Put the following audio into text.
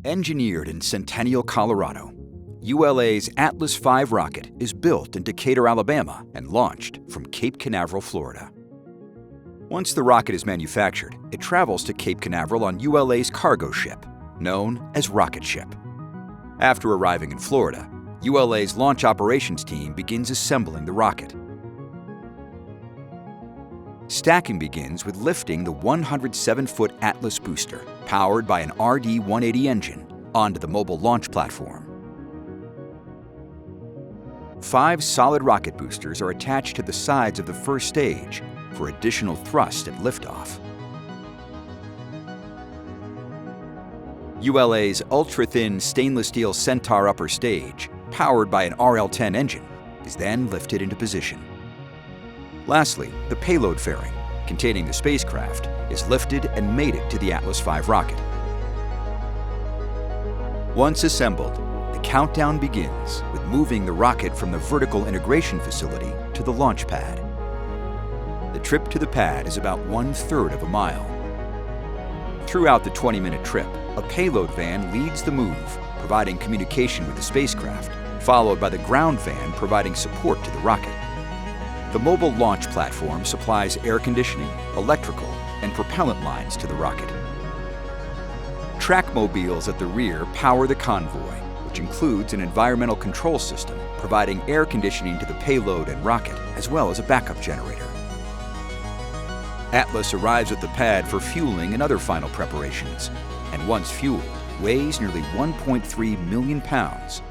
Engineered in Centennial, Colorado, ULA's Atlas V rocket is built in Decatur, Alabama, and launched from Cape Canaveral, Florida. Once the rocket is manufactured, it travels to Cape Canaveral on ULA's cargo ship, known as Rocket Ship. After arriving in Florida, ULA's launch operations team begins assembling the rocket. Stacking begins with lifting the 107-foot Atlas booster, powered by an RD-180 engine, onto the mobile launch platform. 5 solid rocket boosters are attached to the sides of the first stage for additional thrust at liftoff. ULA's ultra-thin stainless steel Centaur upper stage, powered by an RL-10 engine, is then lifted into position. Lastly, the payload fairing, containing the spacecraft, is lifted and mated to the Atlas V rocket. Once assembled, the countdown begins with moving the rocket from the vertical integration facility to the launch pad. The trip to the pad is about 1/3 of a mile. Throughout the 20-minute trip, a payload van leads the move, providing communication with the spacecraft, followed by the ground van providing support to the rocket. The mobile launch platform supplies air conditioning, electrical, and propellant lines to the rocket. Track mobiles at the rear power the convoy, which includes an environmental control system providing air conditioning to the payload and rocket, as well as a backup generator. Atlas arrives at the pad for fueling and other final preparations, and once fueled, weighs nearly 1.3 million pounds